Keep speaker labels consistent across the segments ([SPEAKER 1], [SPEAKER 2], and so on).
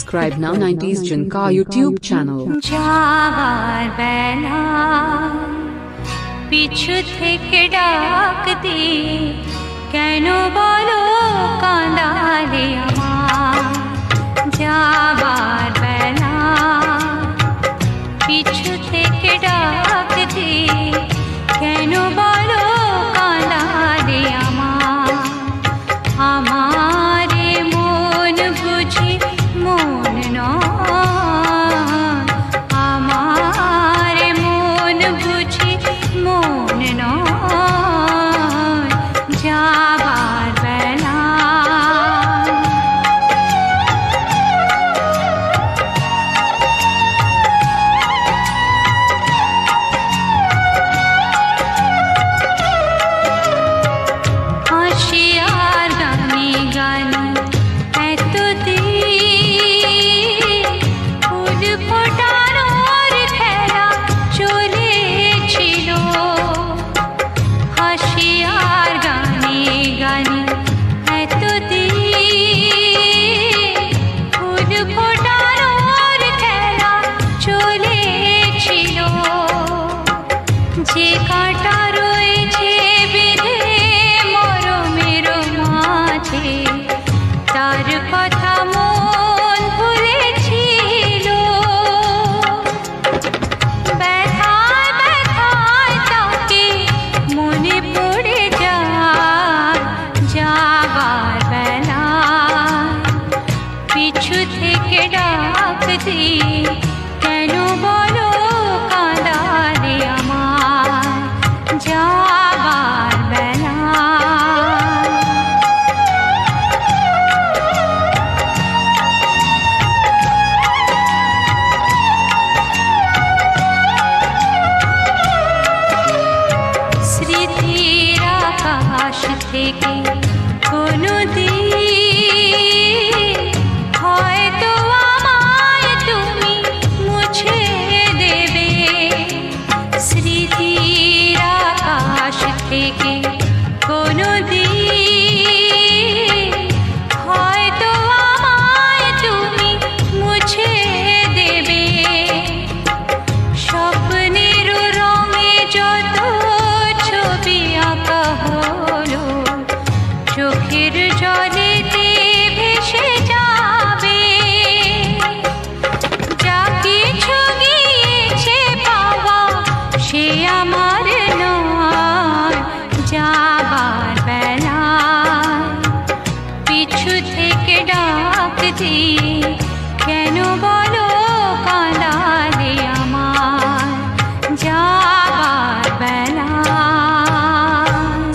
[SPEAKER 1] Subscribe now 90s Junka YouTube channel.
[SPEAKER 2] যাবার বেলা পিছু থেকে ডাক দে কেন বলো কাঁদালে আমার যাবার বেলা পিছু থেকে ডাক দে কেন বলো কাঁদালে আমার আমারে মন বুঝি মন নয় আমার মন বুঝি মন নয় যাবার বেলা হাসি আর গানে গানে এতদিন ফুল ফোটানোর খেলা চলেছিল হাসি আর গানে গানে এতদিন ফুল ফোটানোর খেলা চলেছিল যে কাঁটা রয়েছে বিধে মরমের মাঝে তার কথা মন ভুলেছিল ব্যথায় ব্যথায় তাকে মনে পড়ে যায় যাবার বেলা পিছু থেকে ডাক দে কেন বলো কাঁদালে আমার যাবার বেলা স্মৃতির আকাশ থেকে কোনো দিন হয়তো আমায় তুমি মুছে দেবে স্মৃতির আকাশ থেকে কোনো দিন হয়তো আমায় তুমি মুছে দেবে স্বপ্নের রঙে যত ছবি আঁকা হলো চোখের জলেতে ভেসে যাবে যা কিছু গিয়েছে পাওয়া সে আমার নয় যাবার বেলা পিছু থেকে ডাক দে কেন বলো কাঁদালে আমার যাবার বেলা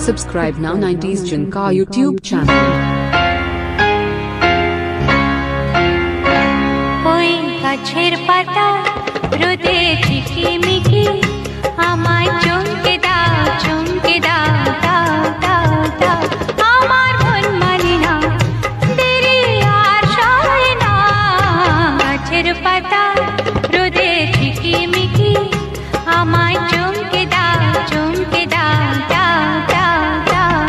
[SPEAKER 1] Subscribe now 90s Junka YouTube channel.
[SPEAKER 2] ওই গাছের পাতা রোদে ঝিকিমিকি আমায় চমকে দাও দাও দাও দাও আমার মন মানে না দেরি আর সয় না গাছের পাতা রোদে ঝিকিমিকি আমায় চমকে দাও দাও দাও দাও দাও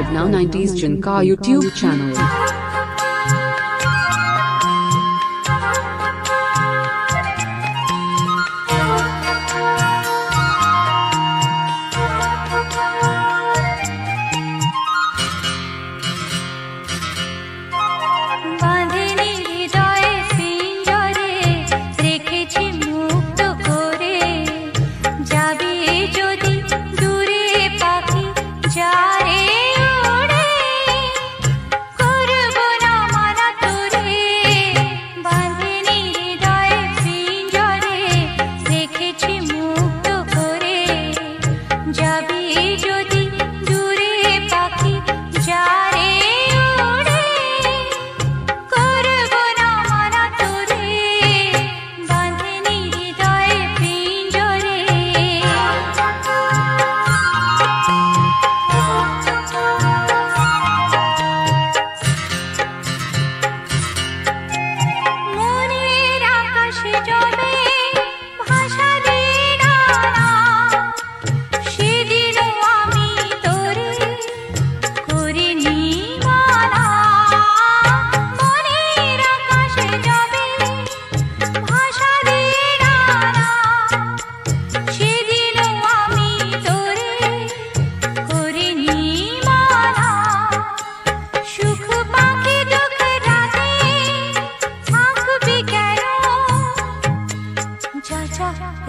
[SPEAKER 1] Subscribe now 90s Junka YouTube channel.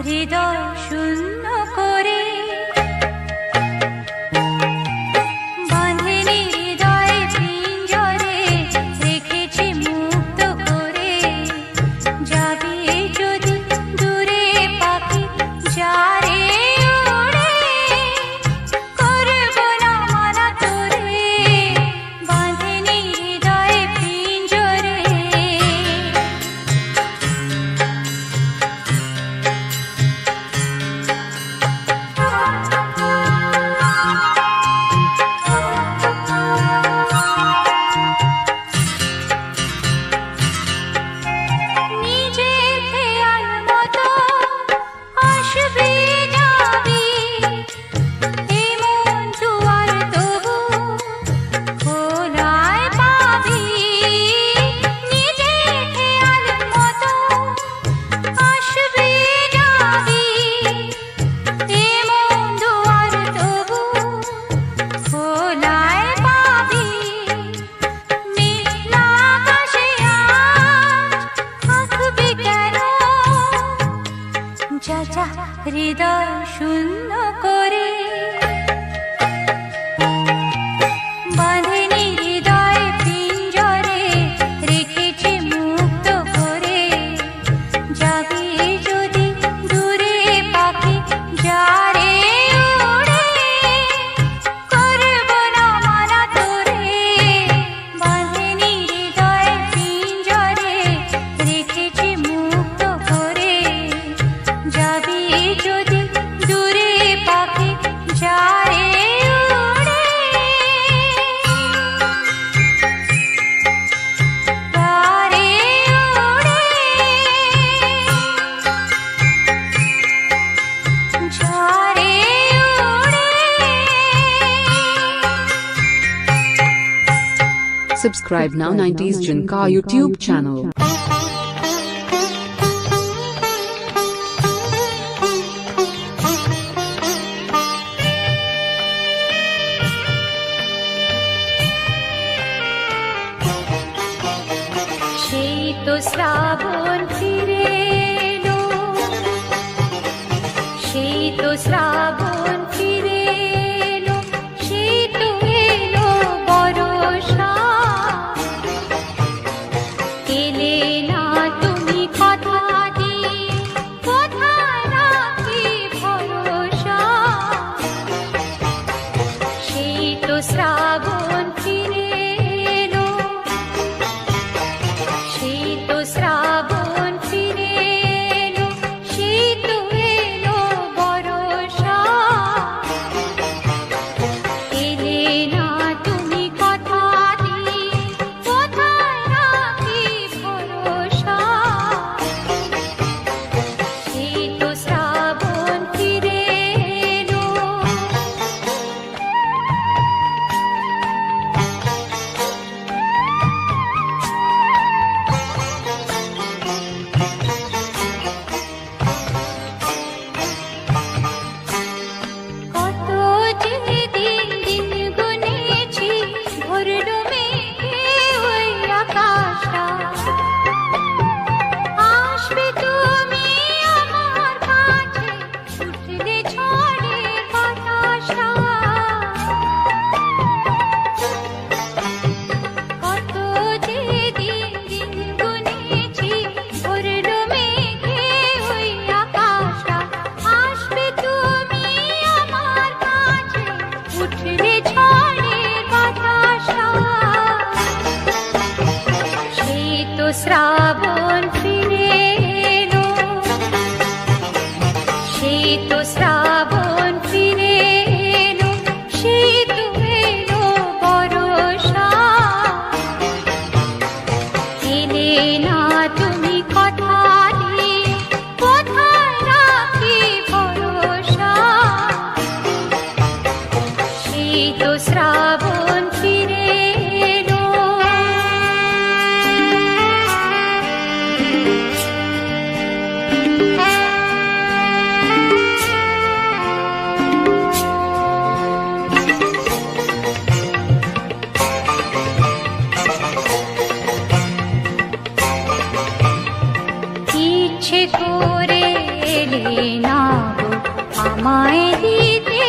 [SPEAKER 2] হৃদয় শূন্য করে বাঁধেনি হৃদয় পিঞ্জরে রেখেছি মুক্ত করে যাবি যদি দূরে পাখি যারে ওড়ে করব না মানা তোরে বাঁধেনি হৃদয় পিঞ্জরে হৃদয় শূন্য করে বাঁধেনি হৃদয় পিঞ্জরে রেখেছি মুক্ত করে যাবি যদি দূরে পাখি যারে ওড়ে করব না মানা তোরে বাঁধেনি হৃদয় পিঞ্জরে রেখেছি মুক্ত করে যাবি যদি দূরে পাখি যারে ওড়ে যারে ওড়ে যারে ওড়ে
[SPEAKER 1] Subscribe now 90s Junka YouTube channel.
[SPEAKER 2] সেই তো শ্রাবণ ফিরে এলো সেই তো শ্রাবণ ফিরে এলো সেই তো এলো বর্ষা এলে না তুমি কথা দিয়ে কোথায় রাখি ভরসা সেই তো শ্রাবণ ফিরে এলো সেই তো শ্রাবণ ফিরে এলো সেই তো এলো বর্ষা এলে না তুমি কথা দিয়ে কোথায় রাখি ভরসা সেই তো শ্রাবণ ফিরে এলো শ্রাবণ ফিরে এলো। ইচ্ছে করে এলে না গো আমায় দিতে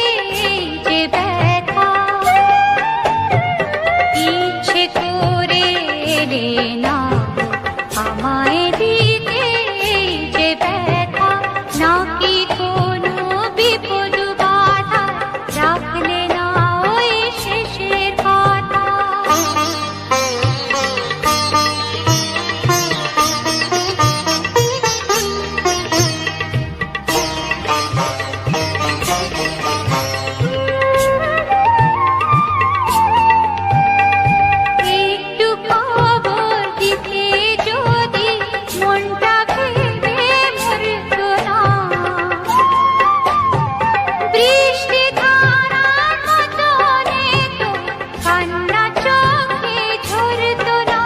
[SPEAKER 2] যে ব্যথা, ইচ্ছে করে এলে না গো আমায় দিতে যে ব্যথা, নাকি কোনো বিপদ বাধা রাখলে না ওই শেষের কথা। একটু খবর দিতে যদি মনটা ভেবে মরতো না, বৃষ্টি ধারার মতনে তো কান্না চোখে ঝরতো না।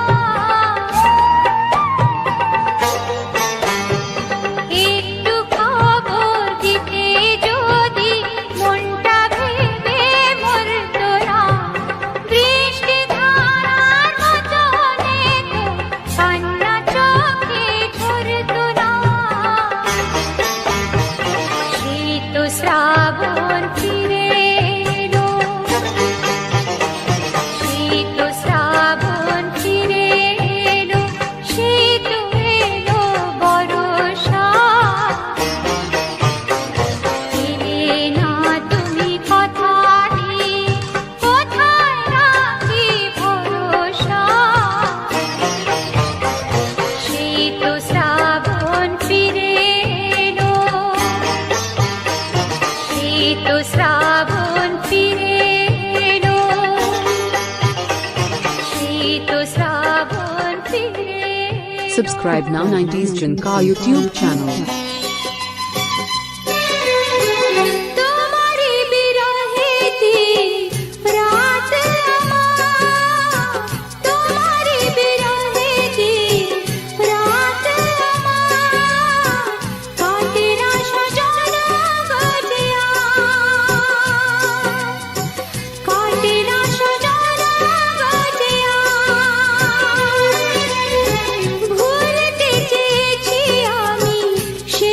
[SPEAKER 2] একটু খবর দিতে যদি মনটা ভেবে মরতো না, বৃষ্টি ধারার মতনে তো কান্না চোখে ঝরতো না। শীত শ্রাবণ ফিরে এলো, শীত শ্রাবণ ফিরে এলো, শীত এলো বরষা। এলে না তুমি কথা দিয়ে, কোথায় রাখি ভরসা। শীত শ্রাবণ ফিরে এলো, শীত শ্রাবণ ফিরে এলো, শীত শ্রাবণ ফিরে এলো।
[SPEAKER 1] Subscribe now 90s Junka YouTube channel.
[SPEAKER 2] তোমারি বিরহেতে রাত আমার, তোমারি বিরহেতে রাত আমার, কাটে না সজনা গটিয়া, কাটে না সজনা গটিয়া। ভুলতে চেয়েছি আমি সে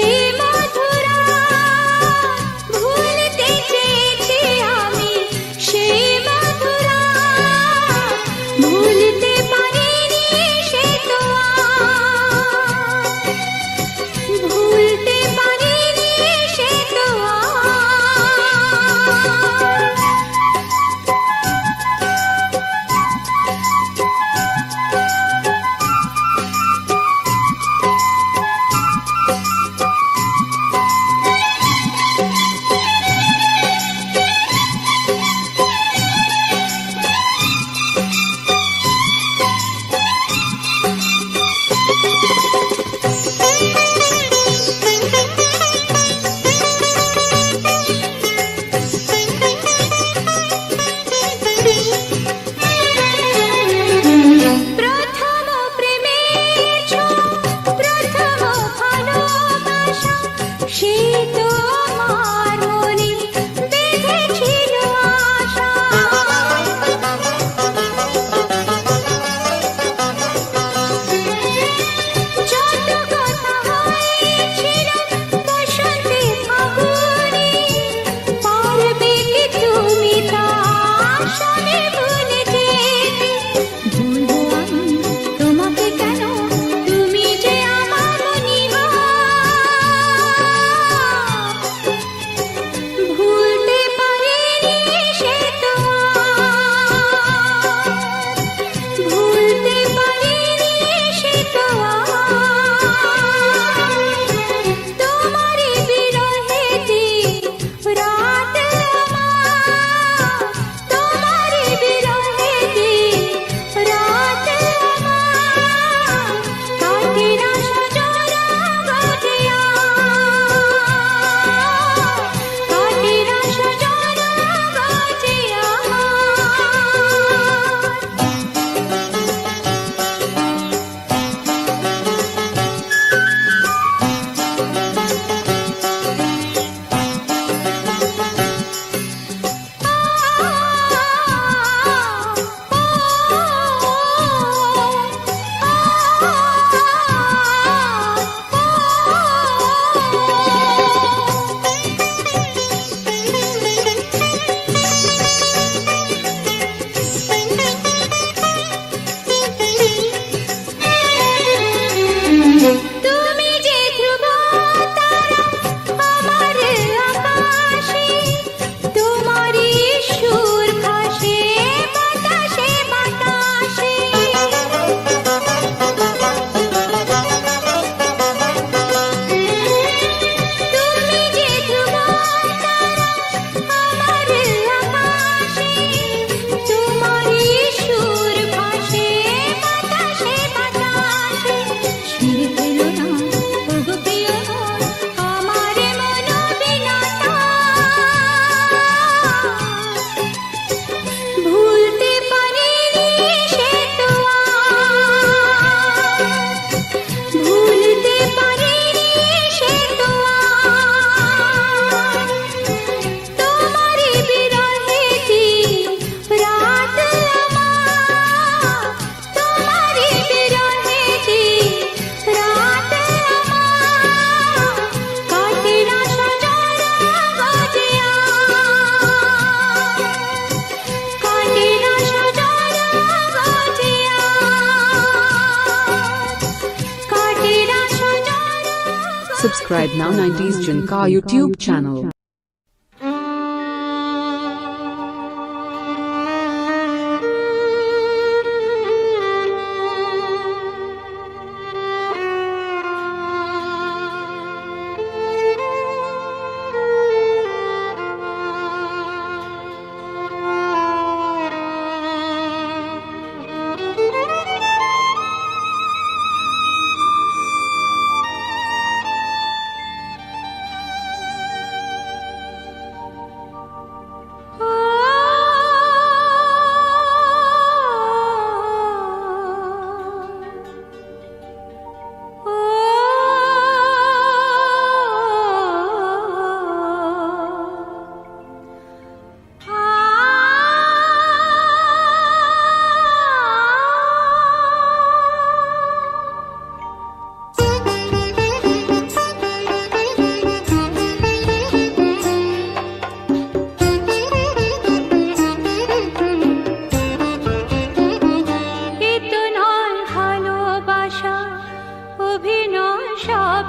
[SPEAKER 1] Subscribe now 90s Junka YouTube channel.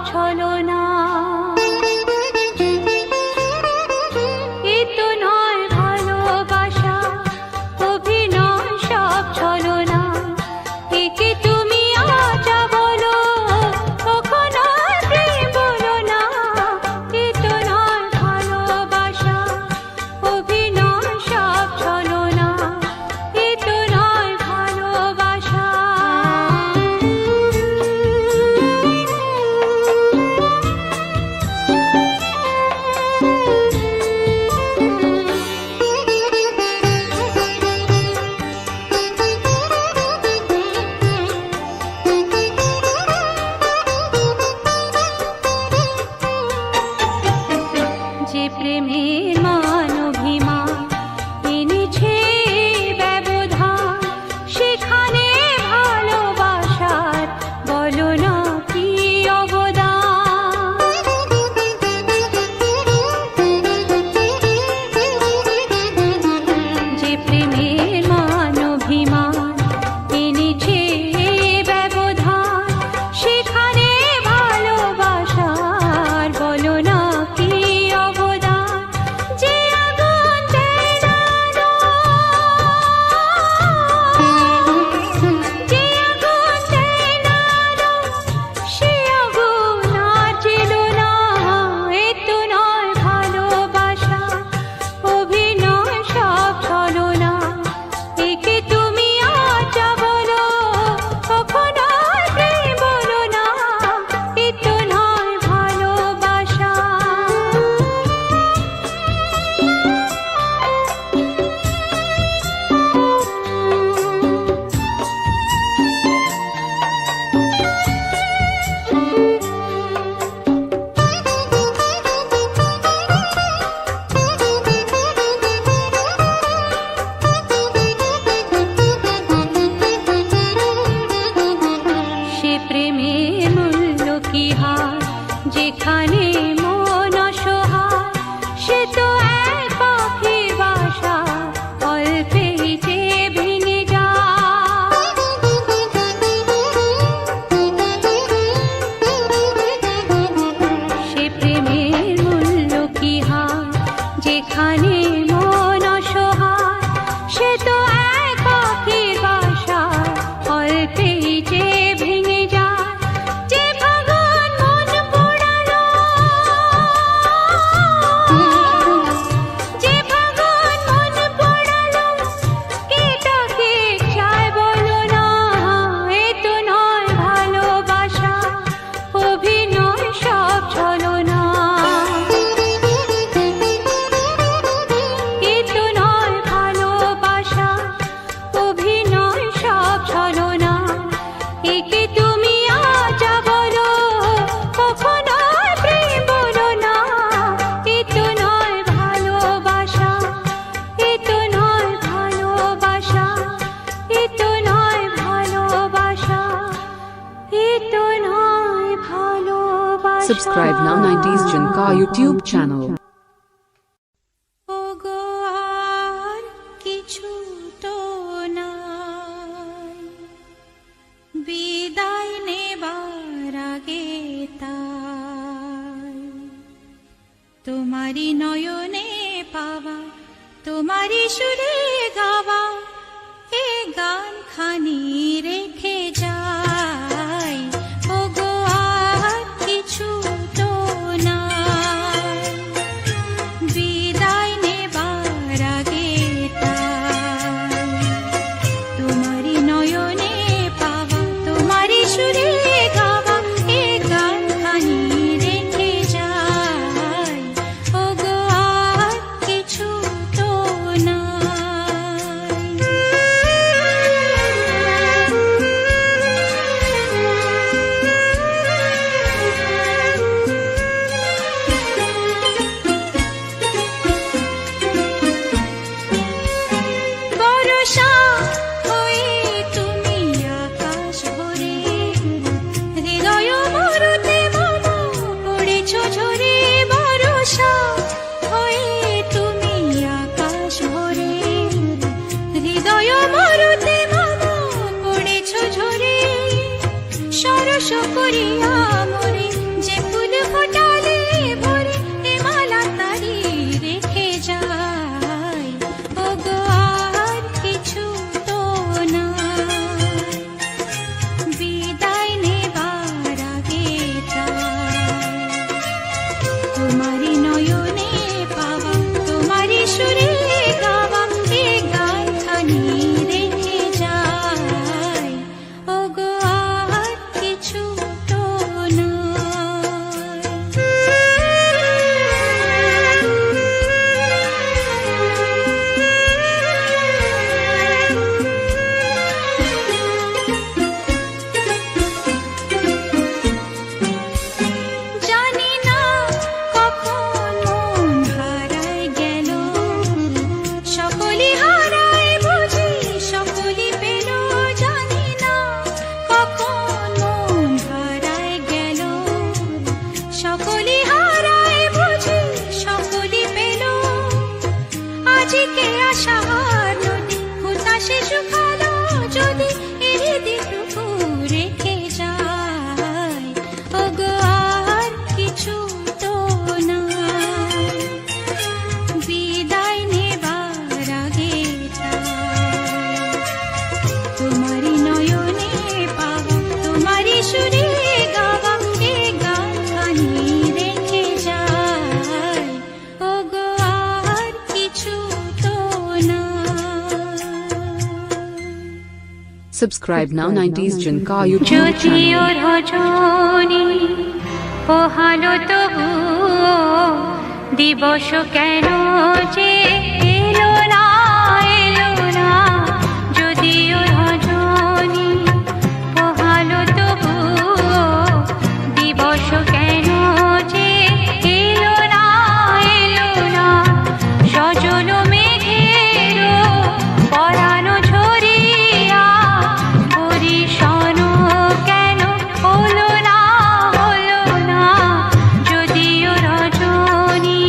[SPEAKER 2] ছলনা প্রেমের মান অভিমান এনেছে ব্যবধান, সেখানে ভালোবাসার বলো না কি অবদান। যে প্রেমের মান অভিমান এনেছে ব্যবধান, সেখানে ভালোবাসার বলো না কি যেখানে মন অসহায়, সে তো এক পাখির বাসা, অল্পেই যে ভেঙে যায়। সে প্রেমের মূল্য কি হয়, যেখানে মন অসহায়, সে তো এক পাখির বাসা, অল্পেই যে ভেঙে যায়।
[SPEAKER 1] Subscribe now 90s Junka YouTube channel.
[SPEAKER 2] ওগো আর কিছু তো নাই, বিদায় নেবার আগে তা তোমারি নয়নে পাওয়া, তোমারি সুরে গাওয়া, এ গান খানি রেখে যাই। ওগো আর কিছু তো নাই, বিদায় নেবার আগে তাই। তোমারি নয়নে পাওয়া, তোমারি সুরে গাওয়া, এ গান খানি রেখে যাই। ওগো আর কিছু তো বরষা হয়ে তুমি আকাশ ভরে, হৃদয় মরুতে মম পড়েছ ঝরে। বরষা হয়ে তুমি আকাশ ভরে, হৃদয় মরুতে মম পড়েছ ঝরে। সরস করিয়া মরে যে ফুল ফোটালে ভরে, এ মালা তারি রেখে যাই। ওগো আর কিছু তো নাই, বিদায় নেবার আগে তাই। তোমারি নয়নে পাওয়া, তোমারি সুরে গাওয়া, এ গান খানি রেখে যাই। ওগো আর কিছু তো জানি না কখন মন হারায় গেল, সকলি হারায় বুঝি সকলি পেল। জানি না কখন মন হারায় গেল, সকলি হারায় বুঝি সকলি পেল। আজিকে আশার নদী হুতাশে শুকালো যদি, হৃদিটুকু রেখে যাই। ওগো আর কিছু তো নাই, বিদায় নেবার আগে তাই। তোমারি নয়নে পাওয়া, তোমারি সুরে গাওয়া, এ গান খানি রেখে যাই। ওগো আর কিছু তো নাই।
[SPEAKER 1] Subscribe now 90s Junka YouTube
[SPEAKER 2] যদিও
[SPEAKER 1] channel.
[SPEAKER 2] রজনী পোহালো তবু, দিবস কেন যে এলো না, এলো না। যদিও রজনী পোহালো তবু, দিবস কেন যে এলো না, এলো না। সজল মেঘের পরানো ঝরিয়া, পরিশন কেন হলো না, হলো না। যদিও রজনী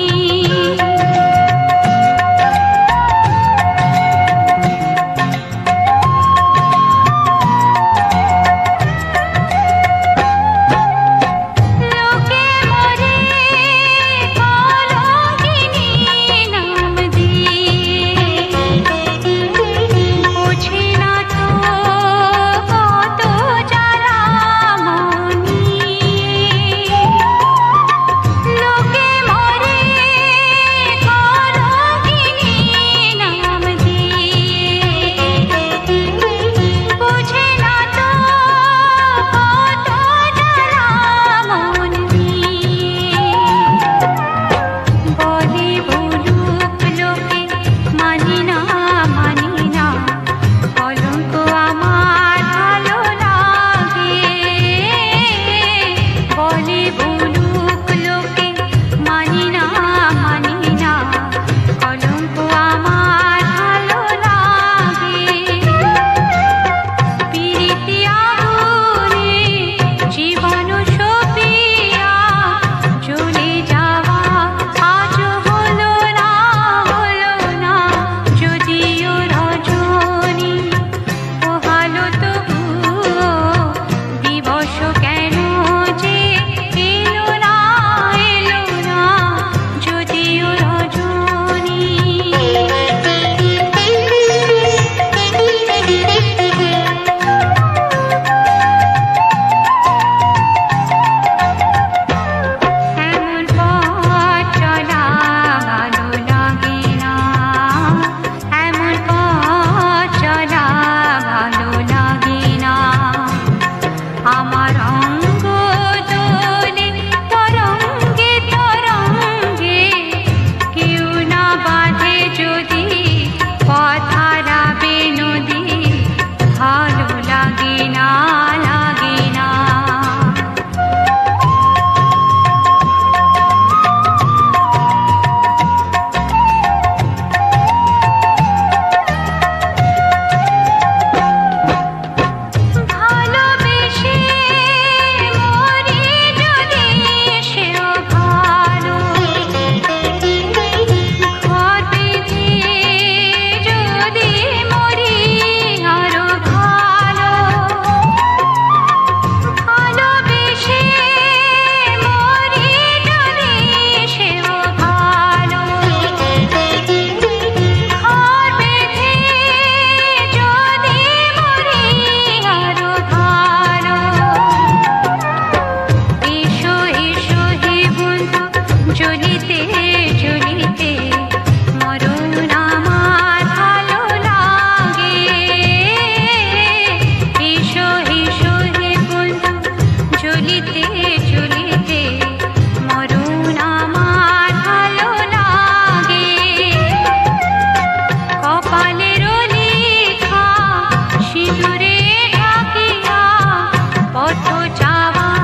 [SPEAKER 2] আবার